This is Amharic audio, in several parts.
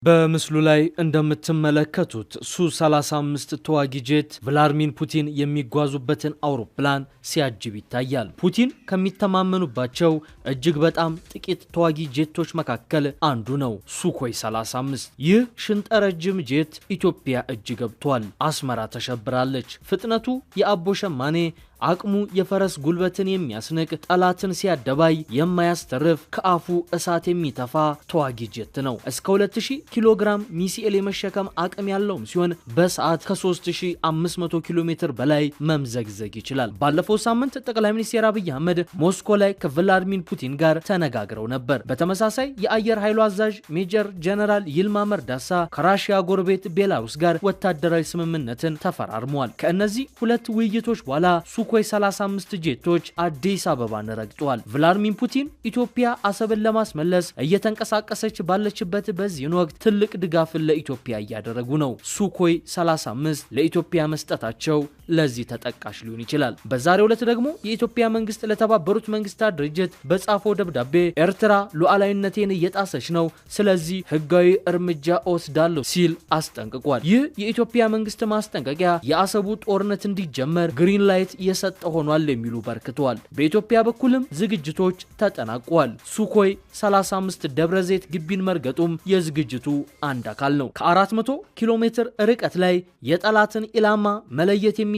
በምስሉ ላይ እንደምትመለከቱት ሱ-35 ተዋጊ ጄት ቭላድሚር ፑቲን የሚጓዙበትን አውሮፕላን ሲያጅብ ይታያል። ፑቲን ከሚተማመኑባቸው እጅግ በጣም ጥቂት ተዋጊ ጄቶች መካከል አንዱ ነው ሱኮይ 35። ይህ ሽንጠ ረጅም ጄት ኢትዮጵያ እጅ ገብቷል። አስመራ ተሸብራለች። ፍጥነቱ የአቦ ሸማኔ አቅሙ የፈረስ ጉልበትን የሚያስንቅ ጠላትን ሲያደባይ የማያስተርፍ ከአፉ እሳት የሚተፋ ተዋጊ ጄት ነው። እስከ 2000 ኪሎ ግራም ሚሳኤል የመሸከም አቅም ያለው ሲሆን በሰዓት ከ3500 ኪሎ ሜትር በላይ መምዘግዘግ ይችላል። ባለፈው ሳምንት ጠቅላይ ሚኒስትር አብይ አህመድ ሞስኮ ላይ ከቭላድሚር ፑቲን ጋር ተነጋግረው ነበር። በተመሳሳይ የአየር ኃይሉ አዛዥ ሜጀር ጀነራል ይልማ መርዳሳ ከራሺያ ጎረቤት ቤላሩስ ጋር ወታደራዊ ስምምነትን ተፈራርመዋል። ከእነዚህ ሁለት ውይይቶች በኋላ ሱኮይ 35 ጄቶች አዲስ አበባን ረግጠዋል። ቭላድሚር ፑቲን ኢትዮጵያ አሰብን ለማስመለስ እየተንቀሳቀሰች ባለችበት በዚህ ወቅት ትልቅ ድጋፍን ለኢትዮጵያ እያደረጉ ነው። ሱኮይ 35 ለኢትዮጵያ መስጠታቸው ለዚህ ተጠቃሽ ሊሆን ይችላል። በዛሬው ዕለት ደግሞ የኢትዮጵያ መንግስት ለተባበሩት መንግስታት ድርጅት በጻፈው ደብዳቤ ኤርትራ ሉዓላዊነቴን እየጣሰች ነው፣ ስለዚህ ህጋዊ እርምጃ ወስዳለሁ ሲል አስጠንቅቋል። ይህ የኢትዮጵያ መንግስት ማስጠንቀቂያ የአሰቡ ጦርነት እንዲጀመር ግሪን ላይት የሰጠ ሆኗል የሚሉ በርክተዋል። በኢትዮጵያ በኩልም ዝግጅቶች ተጠናቀዋል። ሱኮይ 35 ደብረዘይት ግቢን መርገጡም የዝግጅቱ አንድ አካል ነው። ከ400 ኪሎ ሜትር ርቀት ላይ የጠላትን ኢላማ መለየት የሚችለው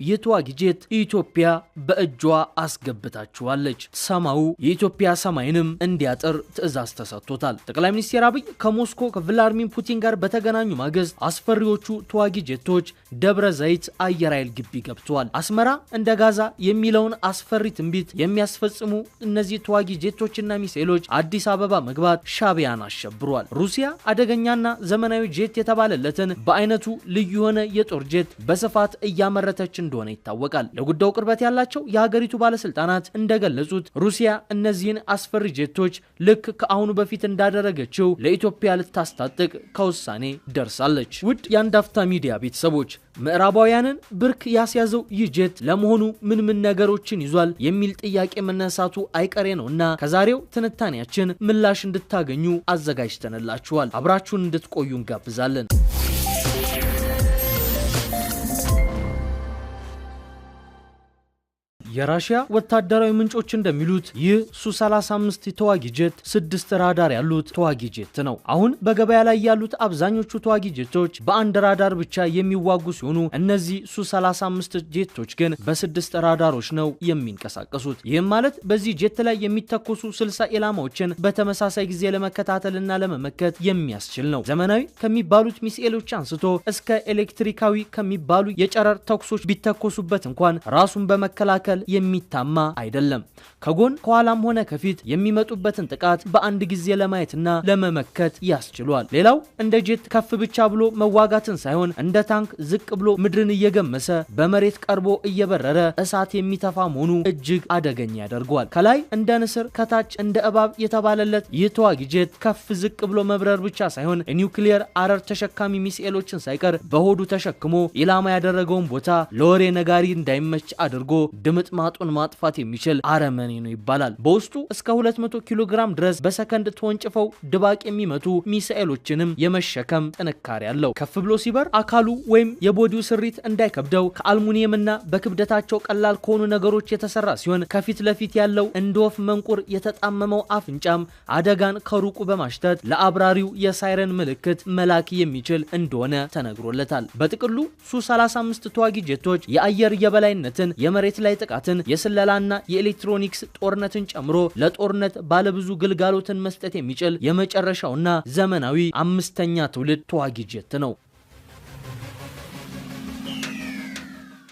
የተዋጊ ጄት ኢትዮጵያ በእጇ አስገብታችኋለች። ሰማዩ የኢትዮጵያ ሰማይንም እንዲያጥር ትዕዛዝ ተሰጥቶታል። ጠቅላይ ሚኒስትር አብይ ከሞስኮ ከቭላድሚር ፑቲን ጋር በተገናኙ ማግስት አስፈሪዎቹ ተዋጊ ጄቶች ደብረ ዘይት አየር ኃይል ግቢ ገብተዋል። አስመራ እንደ ጋዛ የሚለውን አስፈሪ ትንቢት የሚያስፈጽሙ እነዚህ ተዋጊ ጄቶችና ሚሳኤሎች አዲስ አበባ መግባት ሻቢያን አሸብሯል። ሩሲያ አደገኛና ዘመናዊ ጄት የተባለለትን በአይነቱ ልዩ የሆነ የጦር ጄት በስፋት እያመረተች እንደሆነ ይታወቃል። ለጉዳዩ ቅርበት ያላቸው የሀገሪቱ ባለስልጣናት እንደገለጹት ሩሲያ እነዚህን አስፈሪ ጄቶች ልክ ከአሁኑ በፊት እንዳደረገችው ለኢትዮጵያ ልታስታጥቅ ከውሳኔ ደርሳለች። ውድ የአንድ አፍታ ሚዲያ ቤተሰቦች ምዕራባውያንን ብርክ ያስያዘው ይህ ጄት ለመሆኑ ምን ነገሮችን ይዟል የሚል ጥያቄ መነሳቱ አይቀሬ ነውና ከዛሬው ትንታኔያችን ምላሽ እንድታገኙ አዘጋጅተንላችኋል። አብራችሁን እንድትቆዩ እንጋብዛለን። የራሺያ ወታደራዊ ምንጮች እንደሚሉት ይህ ሱ-35 ተዋጊ ጄት 6 ራዳር ያሉት ተዋጊ ጄት ነው። አሁን በገበያ ላይ ያሉት አብዛኞቹ ተዋጊ ጄቶች በአንድ ራዳር ብቻ የሚዋጉ ሲሆኑ እነዚህ ሱ-35 ጄቶች ግን በ6 ራዳሮች ነው የሚንቀሳቀሱት። ይህም ማለት በዚህ ጄት ላይ የሚተኮሱ 60 ኢላማዎችን በተመሳሳይ ጊዜ ለመከታተልና ለመመከት የሚያስችል ነው። ዘመናዊ ከሚባሉት ሚሳኤሎች አንስቶ እስከ ኤሌክትሪካዊ ከሚባሉ የጨረር ተኩሶች ቢተኮሱበት እንኳን ራሱን በመከላከል የሚታማ አይደለም። ከጎን ከኋላም ሆነ ከፊት የሚመጡበትን ጥቃት በአንድ ጊዜ ለማየትና ለመመከት ያስችሏል። ሌላው እንደ ጄት ከፍ ብቻ ብሎ መዋጋትን ሳይሆን እንደ ታንክ ዝቅ ብሎ ምድርን እየገመሰ በመሬት ቀርቦ እየበረረ እሳት የሚተፋ መሆኑ እጅግ አደገኛ ያደርገዋል። ከላይ እንደ ንስር ከታች እንደ እባብ የተባለለት ይህ ተዋጊ ጄት ከፍ ዝቅ ብሎ መብረር ብቻ ሳይሆን ኒውክሊየር አረር ተሸካሚ ሚሳኤሎችን ሳይቀር በሆዱ ተሸክሞ ኢላማ ያደረገውን ቦታ ለወሬ ነጋሪ እንዳይመች አድርጎ ድምጥ ማጡን ማጥፋት የሚችል አረመኔ ነው ይባላል። በውስጡ እስከ 200 ኪሎ ግራም ድረስ በሰከንድ ተወንጭፈው ድባቅ የሚመቱ ሚሳኤሎችንም የመሸከም ጥንካሬ አለው። ከፍ ብሎ ሲበር አካሉ ወይም የቦዲው ስሪት እንዳይከብደው ከአልሙኒየምና በክብደታቸው ቀላል ከሆኑ ነገሮች የተሰራ ሲሆን ከፊት ለፊት ያለው እንደ ወፍ መንቁር የተጣመመው አፍንጫም አደጋን ከሩቁ በማሽተት ለአብራሪው የሳይረን ምልክት መላክ የሚችል እንደሆነ ተነግሮለታል። በጥቅሉ ሱ-35 ተዋጊ ጄቶች የአየር የበላይነትን፣ የመሬት ላይ ጥቃትን፣ የስለላና የኤሌክትሮኒክስ ጦርነትን ጨምሮ ለጦርነት ባለብዙ ግልጋሎትን መስጠት የሚችል የመጨረሻውና ዘመናዊ 5ኛ ትውልድ ተዋጊ ጄት ነው።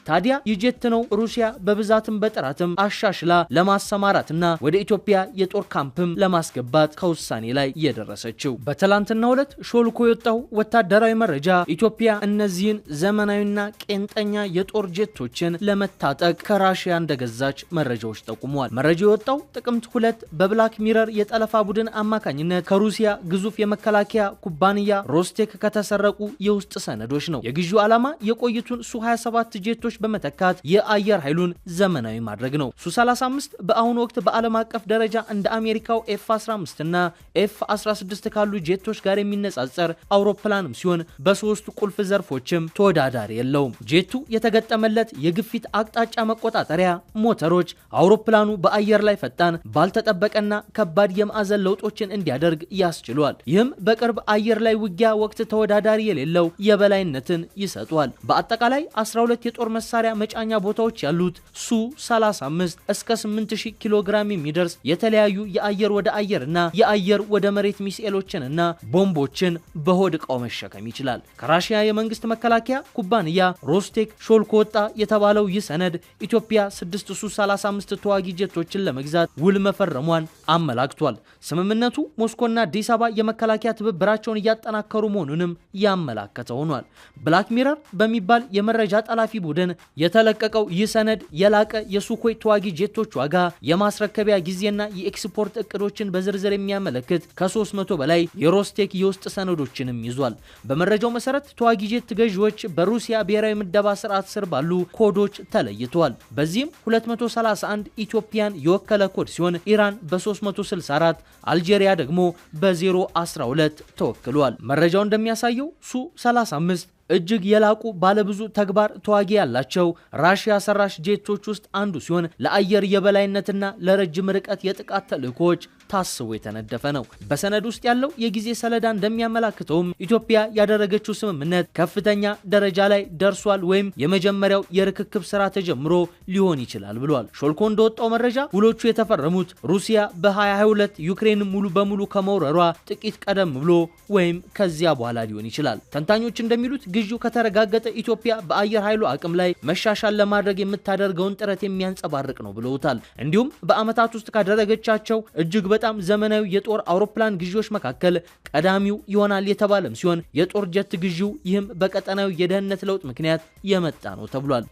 ታዲያ የጄት ነው ሩሲያ በብዛትም በጥራትም አሻሽላ ለማሰማራትና ወደ ኢትዮጵያ የጦር ካምፕም ለማስገባት ከውሳኔ ላይ የደረሰችው። በትላንትናው ዕለት ሾልኮ የወጣው ወታደራዊ መረጃ ኢትዮጵያ እነዚህን ዘመናዊና ቄንጠኛ የጦር ጄቶችን ለመታጠቅ ከራሺያ እንደገዛች መረጃዎች ጠቁመዋል። መረጃው የወጣው ጥቅምት 2 በብላክ ሚረር የጠለፋ ቡድን አማካኝነት ከሩሲያ ግዙፍ የመከላከያ ኩባንያ ሮስቴክ ከተሰረቁ የውስጥ ሰነዶች ነው። የግዢው ዓላማ የቆይቱን ሱ-27 ጄቶች በመተካት የአየር ኃይሉን ዘመናዊ ማድረግ ነው። ሱ-35 በአሁኑ ወቅት በዓለም አቀፍ ደረጃ እንደ አሜሪካው ኤፍ-15 እና ኤፍ-16 ካሉ ጄቶች ጋር የሚነጻጸር አውሮፕላንም ሲሆን በሶስቱ ቁልፍ ዘርፎችም ተወዳዳሪ የለውም። ጄቱ የተገጠመለት የግፊት አቅጣጫ መቆጣጠሪያ ሞተሮች አውሮፕላኑ በአየር ላይ ፈጣን ባልተጠበቀና ከባድ የማዕዘን ለውጦችን እንዲያደርግ ያስችሏል። ይህም በቅርብ አየር ላይ ውጊያ ወቅት ተወዳዳሪ የሌለው የበላይነትን ይሰጧል። በአጠቃላይ 12 የጦር መሳሪያ መጫኛ ቦታዎች ያሉት ሱ-35 እስከ 8000 ኪሎ ግራም የሚደርስ የተለያዩ የአየር ወደ አየርና የአየር ወደ መሬት ሚሳኤሎችንና ቦምቦችን በሆድ ዕቃው መሸከም ይችላል። ከራሺያ የመንግስት መከላከያ ኩባንያ ሮስቴክ ሾልኮ ወጣ የተባለው ይህ ሰነድ ኢትዮጵያ 6 ሱ-35 ተዋጊ ጀቶችን ለመግዛት ውል መፈረሟን አመላክቷል። ስምምነቱ ሞስኮና አዲስ አበባ የመከላከያ ትብብራቸውን እያጠናከሩ መሆኑንም ያመላከተ ሆኗል። ብላክ ሚረር በሚባል የመረጃ ጠላፊ ቡድን የተለቀቀው ይህ ሰነድ የላቀ የሱኮይ ተዋጊ ጄቶች ዋጋ፣ የማስረከቢያ ጊዜና የኤክስፖርት እቅዶችን በዝርዝር የሚያመለክት ከ300 በላይ የሮስቴክ የውስጥ ሰነዶችንም ይዟል። በመረጃው መሰረት ተዋጊ ጄት ገዢዎች በሩሲያ ብሔራዊ ምደባ ስርዓት ስር ባሉ ኮዶች ተለይተዋል። በዚህም 231 ኢትዮጵያን የወከለ ኮድ ሲሆን ኢራን በ364 አልጄሪያ ደግሞ በ012 ተወክሏል። መረጃው እንደሚያሳየው ሱ-35 እጅግ የላቁ ባለብዙ ተግባር ተዋጊ ያላቸው ራሺያ ሰራሽ ጄቶች ውስጥ አንዱ ሲሆን ለአየር የበላይነትና ለረጅም ርቀት የጥቃት ተልዕኮች ታስቦ የተነደፈ ነው። በሰነድ ውስጥ ያለው የጊዜ ሰሌዳ እንደሚያመላክተውም ኢትዮጵያ ያደረገችው ስምምነት ከፍተኛ ደረጃ ላይ ደርሷል ወይም የመጀመሪያው የርክክብ ስራ ተጀምሮ ሊሆን ይችላል ብሏል። ሾልኮ እንደወጣው መረጃ ውሎቹ የተፈረሙት ሩሲያ በ2022 ዩክሬን ሙሉ በሙሉ ከመውረሯ ጥቂት ቀደም ብሎ ወይም ከዚያ በኋላ ሊሆን ይችላል። ተንታኞች እንደሚሉት ግዢው ከተረጋገጠ ኢትዮጵያ በአየር ኃይሉ አቅም ላይ መሻሻል ለማድረግ የምታደርገውን ጥረት የሚያንጸባርቅ ነው ብለውታል። እንዲሁም በአመታት ውስጥ ካደረገቻቸው እጅግ በጣም ዘመናዊ የጦር አውሮፕላን ግዢዎች መካከል ቀዳሚው ይሆናል የተባለም ሲሆን የጦር ጀት ግዢው ይህም በቀጠናዊ የደህንነት ለውጥ ምክንያት የመጣ ነው ተብሏል።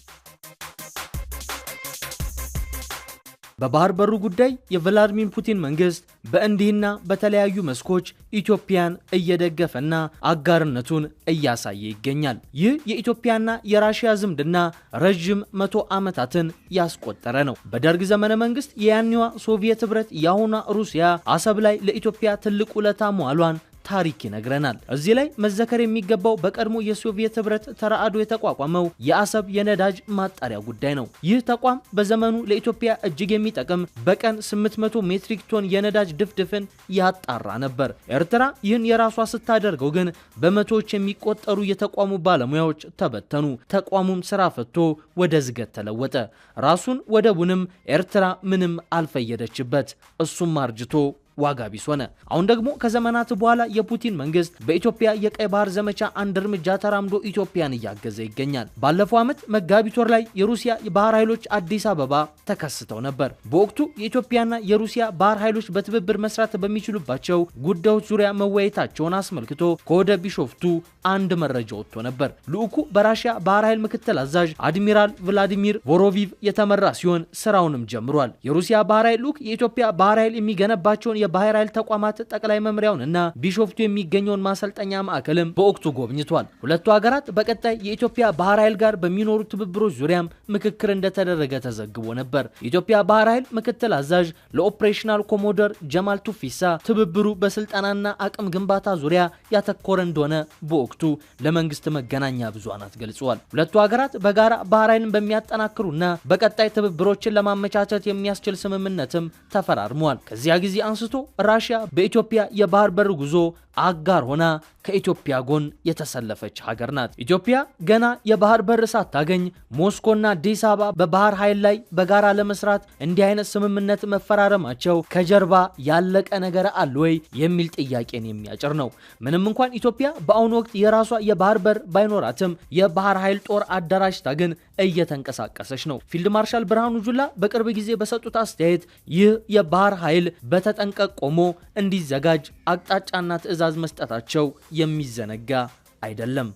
በባህር በሩ ጉዳይ የቭላድሚር ፑቲን መንግስት በእንዲህና በተለያዩ መስኮች ኢትዮጵያን እየደገፈና አጋርነቱን እያሳየ ይገኛል። ይህ የኢትዮጵያና የራሺያ ዝምድና ረጅም 100 ዓመታትን ያስቆጠረ ነው። በደርግ ዘመነ መንግስት የያኔዋ ሶቪየት ህብረት የአሁኗ ሩሲያ አሰብ ላይ ለኢትዮጵያ ትልቅ ውለታ መዋሏን ታሪክ ይነግረናል። እዚህ ላይ መዘከር የሚገባው በቀድሞ የሶቪየት ህብረት ተራድኦ የተቋቋመው የአሰብ የነዳጅ ማጣሪያ ጉዳይ ነው። ይህ ተቋም በዘመኑ ለኢትዮጵያ እጅግ የሚጠቅም በቀን 800 ሜትሪክ ቶን የነዳጅ ድፍድፍን ያጣራ ነበር። ኤርትራ ይህን የራሷ ስታደርገው ግን በመቶዎች የሚቆጠሩ የተቋሙ ባለሙያዎች ተበተኑ። ተቋሙም ስራ ፈቶ ወደ ዝገት ተለወጠ። ራሱን ወደቡንም ኤርትራ ምንም አልፈየደችበት። እሱም አርጅቶ ዋጋ ቢስ ሆነ። አሁን ደግሞ ከዘመናት በኋላ የፑቲን መንግስት በኢትዮጵያ የቀይ ባህር ዘመቻ አንድ እርምጃ ተራምዶ ኢትዮጵያን እያገዘ ይገኛል። ባለፈው ዓመት መጋቢት ወር ላይ የሩሲያ ባህር ኃይሎች አዲስ አበባ ተከስተው ነበር። በወቅቱ የኢትዮጵያና የሩሲያ ባህር ኃይሎች በትብብር መስራት በሚችሉባቸው ጉዳዮች ዙሪያ መወያየታቸውን አስመልክቶ ከወደ ቢሾፍቱ አንድ መረጃ ወጥቶ ነበር። ልዑኩ በራሺያ ባህር ኃይል ምክትል አዛዥ አድሚራል ቭላዲሚር ቮሮቪቭ የተመራ ሲሆን ስራውንም ጀምሯል። የሩሲያ ባህር ኃይል ልዑክ የኢትዮጵያ ባህር ኃይል የሚገነባቸውን የባህር ኃይል ተቋማት ጠቅላይ መምሪያውንና ቢሾፍቱ የሚገኘውን ማሰልጠኛ ማዕከልም በወቅቱ ጎብኝቷል። ሁለቱ ሀገራት በቀጣይ የኢትዮጵያ ባህር ኃይል ጋር በሚኖሩ ትብብሮች ዙሪያም ምክክር እንደተደረገ ተዘግቦ ነበር። የኢትዮጵያ ባህር ኃይል ምክትል አዛዥ ለኦፕሬሽናል ኮሞደር ጀማል ቱፊሳ ትብብሩ በስልጠናና አቅም ግንባታ ዙሪያ ያተኮረ እንደሆነ በወቅቱ ለመንግስት መገናኛ ብዙሃናት ገልጸዋል። ሁለቱ ሀገራት በጋራ ባህር ኃይልን በሚያጠናክሩና በቀጣይ ትብብሮችን ለማመቻቸት የሚያስችል ስምምነትም ተፈራርመዋል። ከዚያ ጊዜ አንስቶ ራሺያ በኢትዮጵያ የባህር በር ጉዞ አጋር ሆና ከኢትዮጵያ ጎን የተሰለፈች ሀገር ናት። ኢትዮጵያ ገና የባህር በር ሳታገኝ ሞስኮና አዲስ አበባ በባህር ኃይል ላይ በጋራ ለመስራት እንዲህ አይነት ስምምነት መፈራረማቸው ከጀርባ ያለቀ ነገር አለ ወይ የሚል ጥያቄን የሚያጭር ነው። ምንም እንኳን ኢትዮጵያ በአሁኑ ወቅት የራሷ የባህር በር ባይኖራትም የባህር ኃይል ጦር አደራጅታ ግን እየተንቀሳቀሰች ነው። ፊልድ ማርሻል ብርሃኑ ጁላ በቅርብ ጊዜ በሰጡት አስተያየት ይህ የባህር ኃይል በተጠንቀቅ ቆሞ እንዲዘጋጅ አቅጣጫና ትዕዛዝ መስጠታቸው የሚዘነጋ አይደለም።